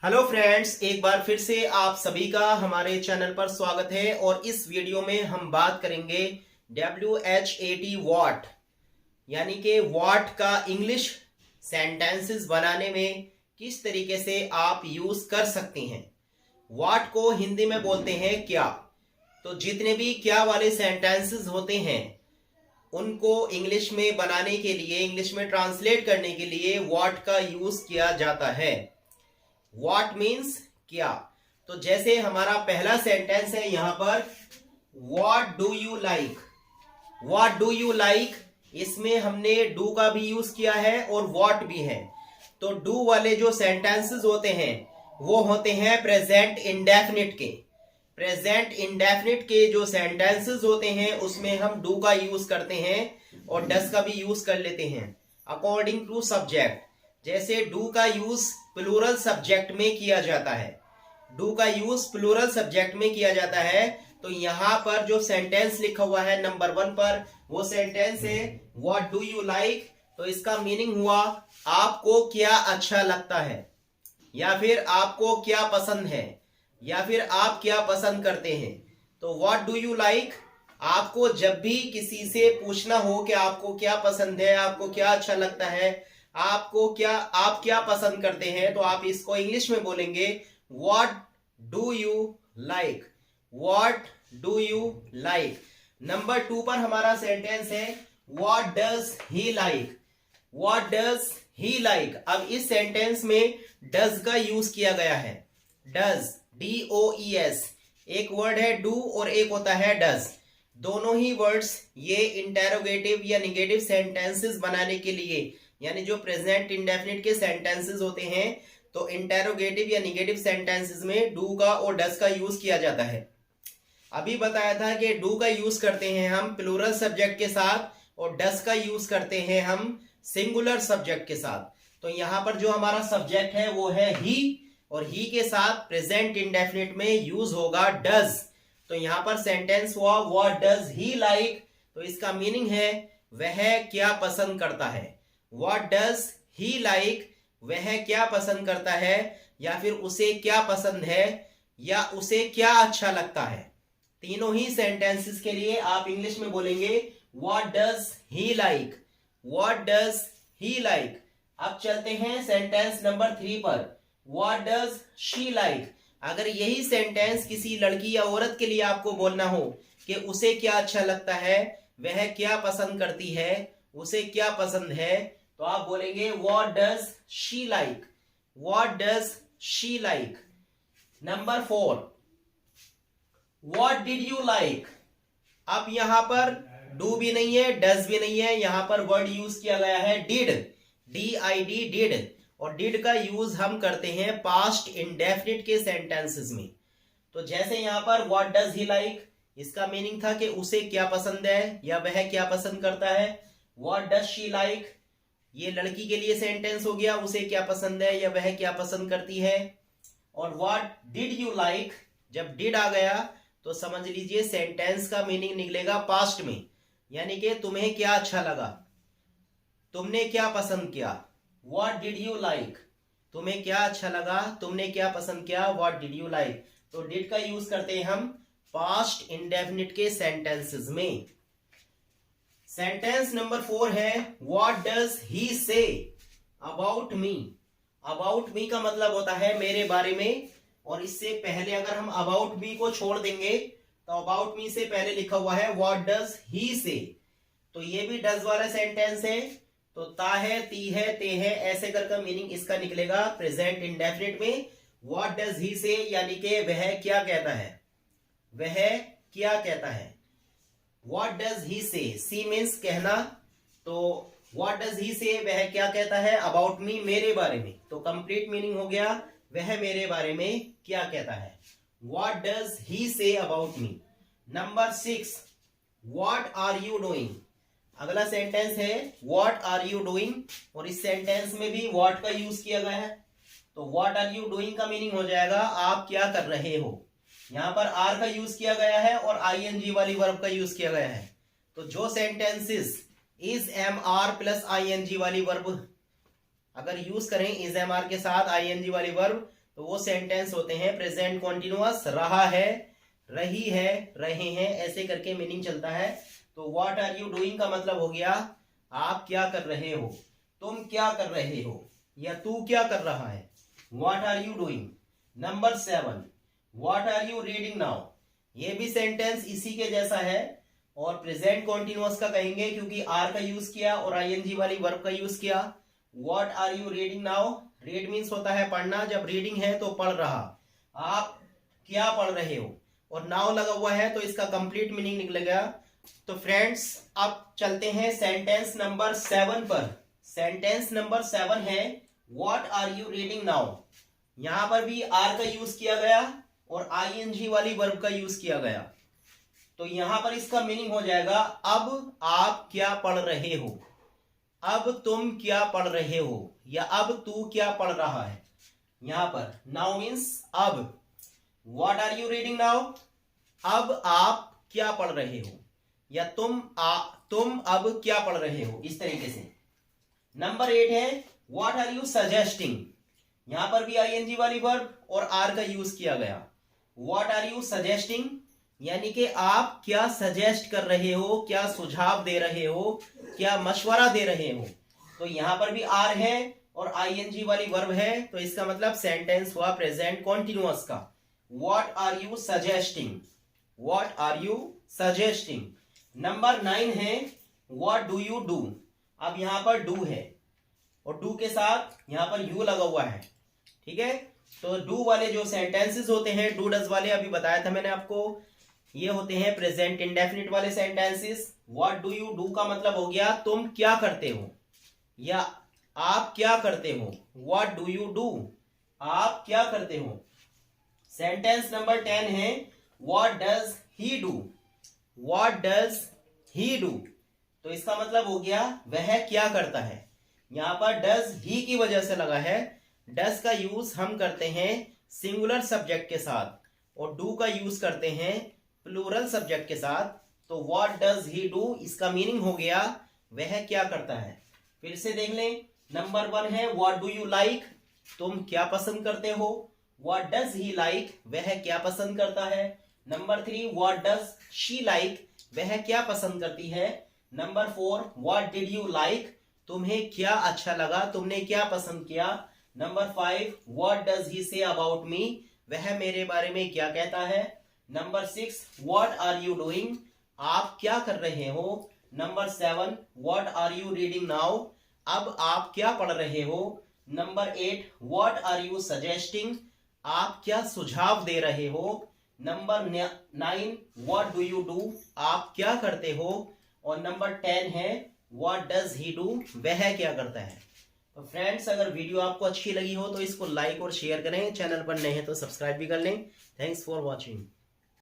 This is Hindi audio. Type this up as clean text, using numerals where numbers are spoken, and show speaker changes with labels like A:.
A: हेलो फ्रेंड्स, एक बार फिर से आप सभी का हमारे चैनल पर स्वागत है। और इस वीडियो में हम बात करेंगे WHAT वॉट, यानी कि वॉट का इंग्लिश सेंटेंसेस बनाने में किस तरीके से आप यूज कर सकते हैं। वॉट को हिंदी में बोलते हैं क्या। तो जितने भी क्या वाले सेंटेंसेस होते हैं उनको इंग्लिश में बनाने के लिए, इंग्लिश में ट्रांसलेट करने के लिए वॉट का यूज किया जाता है। What मीन्स क्या। तो जैसे हमारा पहला सेंटेंस है यहाँ पर, What do you like? What do you like? इसमें हमने do का भी यूज किया है और what भी है। तो do वाले जो सेंटेंसेस होते हैं वो होते हैं प्रेजेंट इंडेफिनिट के। प्रेजेंट इंडेफिनिट के जो सेंटेंसेस होते हैं उसमें हम do का यूज करते हैं और does का भी यूज कर लेते हैं अकॉर्डिंग टू सब्जेक्ट। जैसे डू का यूज प्लूरल सब्जेक्ट में किया जाता है, डू का यूज प्लूरल सब्जेक्ट में किया जाता है। तो यहां पर जो सेंटेंस लिखा हुआ है नंबर 1 पर, वो सेंटेंस है व्हाट डू यू लाइक। तो इसका मीनिंग हुआ आपको क्या अच्छा लगता है, या फिर आपको क्या पसंद है, या फिर आप क्या पसंद करते हैं। तो व्हाट डू यू लाइक, आपको जब भी किसी से पूछना हो कि आपको क्या पसंद है, आपको क्या अच्छा लगता है, आप क्या पसंद करते हैं, तो आप इसको इंग्लिश में बोलेंगे what do you like. What do you like. Number 2 पर हमारा सेंटेंस है what does he like. What does he like. अब इस सेंटेंस में डज का यूज किया गया है। डज, DOES, एक वर्ड है डू और एक होता है डज। दोनों ही वर्ड्स ये इंटेरोगेटिव या निगेटिव सेंटेंसेस बनाने के लिए, यानी जो प्रेजेंट इंडेफिनिट के सेंटेंसेस होते हैं, तो इंटेरोगेटिव या निगेटिव सेंटेंसेस में डू का और डज का यूज किया जाता है। अभी बताया था कि डू का यूज करते हैं हम प्लूरल सब्जेक्ट के साथ और डज का यूज करते हैं हम सिंगुलर सब्जेक्ट के साथ। तो यहां पर जो हमारा सब्जेक्ट है वो है ही, और ही के साथ प्रेजेंट इंडेफिनिट में यूज होगा डज। तो यहां पर सेंटेंस हुआ व्हाट डज ही लाइक। तो इसका मीनिंग है वह क्या पसंद करता है। What does he like? वह क्या पसंद करता है, या फिर उसे क्या पसंद है, या उसे क्या अच्छा लगता है। तीनों ही सेंटेंसेस के लिए आप इंग्लिश में बोलेंगे What does he like? What does he like? अब चलते हैं सेंटेंस नंबर 3 पर। What does she like? अगर यही सेंटेंस किसी लड़की या औरत के लिए आपको बोलना हो कि उसे क्या अच्छा लगता है, वह क्या पसंद करती है, उसे क्या पसंद है, तो आप बोलेंगे What does she like? What does she like? Number 4, What did you like? अब यहां पर do भी नहीं है, does भी नहीं है, यहां पर वर्ड यूज किया गया है did, DID, did। और did का यूज हम करते हैं पास्ट इंडेफिनिट के सेंटेंसेस में। तो जैसे यहां पर What does he like, इसका मीनिंग था कि उसे क्या पसंद है या वह क्या पसंद करता है। What does she like, ये लड़की के लिए सेंटेंस हो गया, उसे क्या पसंद है या वह क्या पसंद करती है। और व्हाट डिड यू लाइक, जब डिड आ गया तो समझ लीजिए सेंटेंस का मीनिंग निकलेगा पास्ट में, यानी कि तुम्हें क्या अच्छा लगा, तुमने क्या पसंद किया। व्हाट डिड यू लाइक, तुम्हें क्या अच्छा लगा, तुमने क्या पसंद किया, व्हाट डिड यू लाइक। तो डिड का यूज करते हैं हम पास्ट इंडेफिनिट के सेंटेंसेस में। सेंटेंस नंबर 4 है what does he say about me. About me का मतलब होता है मेरे बारे में, और इससे पहले अगर हम अबाउट मी को छोड़ देंगे तो अबाउट मी से पहले लिखा हुआ है व्हाट डज ही से। तो ये भी डज वाला सेंटेंस है। तो ता है, ती है, ते है, ऐसे करके मीनिंग इसका निकलेगा प्रेजेंट इंडेफिनिट में। व्हाट डज ही से यानी कि वह क्या कहता है, वह क्या कहता है। What does he say? See means कहना। तो What does he say, वह क्या कहता है about me, मेरे बारे में। तो कंप्लीट मीनिंग हो गया वह मेरे बारे में क्या कहता है। What does he say about me? Number 6, What are you doing? अगला सेंटेंस है What are you doing, और इस सेंटेंस में भी what का यूज किया गया है। तो What are you doing का मीनिंग हो जाएगा आप क्या कर रहे हो। यहां पर आर का यूज किया गया है और आईएनजी वाली वर्ब का यूज किया गया है। तो जो sentences is am are plus ING वाली वर्ब अगर यूज करें इज एम आर के साथ आईएनजी वाली वर्ब, तो वो सेंटेंस होते हैं प्रेजेंट कॉन्टिन्यूअस। रहा है, रही है, रहे हैं, ऐसे करके मीनिंग चलता है। तो व्हाट आर यू डूइंग का मतलब हो गया आप क्या कर रहे हो, तुम क्या कर रहे हो, या तू क्या कर रहा है। What are you doing. Number 7, what are you reading now. ये भी सेंटेंस इसी के जैसा है और प्रेजेंट कॉन्टिन्यूअस का कहेंगे क्योंकि आर का यूज किया और आईएनजी वाली वर्ब का यूज किया। What are you reading now. Read means होता है पढ़ना, जब रीडिंग है तो पढ़ रहा, आप क्या पढ़ रहे हो, और नाउ लगा हुआ है तो इसका कंप्लीट मीनिंग निकलेगा। तो फ्रेंड्स अब चलते हैं सेंटेंस नंबर 7 पर। सेंटेंस नंबर 7 है what are you reading now. यहां पर भी आर का यूज किया गया और आईएनजी वाली वर्ब का यूज किया गया। तो यहां पर इसका मीनिंग हो जाएगा अब आप क्या पढ़ रहे हो, अब तुम क्या पढ़ रहे हो, या अब तू क्या पढ़ रहा है। यहां पर नाउ मीन्स अब। What are you reading now, अब आप क्या पढ़ रहे हो, या तुम अब क्या पढ़ रहे हो, इस तरीके से। नंबर 8 है व्हाट आर यू सजेस्टिंग। यहां पर भी आईएनजी वाली वर्ब और आर का यूज किया गया। व्हाट आर यू सजेस्टिंग यानी कि आप क्या सजेस्ट कर रहे हो, क्या सुझाव दे रहे हो, क्या मशवरा दे रहे हो। तो यहां पर भी आर है और आईएनजी वाली वर्ब है, तो इसका मतलब सेंटेंस हुआ प्रेजेंट कॉन्टिन्यूअस का। What are you suggesting, what are you suggesting. Number 9 है व्हाट डू यू डू। अब यहां पर डू है और डू के साथ यहां पर यू लगा हुआ है, ठीक है। तो डू वाले जो सेंटेंसेस होते हैं, डू डज वाले, अभी बताया था मैंने आपको, ये होते हैं प्रेजेंट इंडेफिनिट वाले sentences. What do you do का मतलब हो गया तुम क्या करते हो या आप क्या करते हो। व्हाट डू यू डू, आप क्या करते हो। सेंटेंस नंबर 10 है what does he do. What does he do, तो इसका मतलब हो गया वह क्या करता है। यहां पर डज ही की वजह से लगा है। डज का यूज हम करते हैं सिंगुलर सब्जेक्ट के साथ और डू का यूज करते हैं प्लूरल सब्जेक्ट के साथ। तो व्हाट डज ही डू, इसका मीनिंग हो गया वह क्या करता है। फिर से देख लें। नंबर 1 है व्हाट डू यू लाइक, तुम क्या पसंद करते हो। व्हाट डज ही लाइक, वह क्या पसंद करता है। Number 3 what does she like, वह क्या पसंद करती है। Number 4 what did you like, तुम्हें क्या अच्छा लगा, तुमने क्या पसंद किया। Number 5 what does he say about me, वह मेरे बारे में क्या कहता है। Number 6 what are you doing, आप क्या कर रहे हो। Number 7 what are you reading now, अब आप क्या पढ़ रहे हो। Number 8 what are you suggesting, आप क्या सुझाव दे रहे हो। Number 9 what do you do, आप क्या करते हो। और नंबर 10 है व्हाट डज ही डू, वह क्या करता है। तो फ्रेंड्स अगर वीडियो आपको अच्छी लगी हो तो इसको लाइक और शेयर करें, चैनल पर नए हैं तो सब्सक्राइब भी कर लें। Thanks for watching.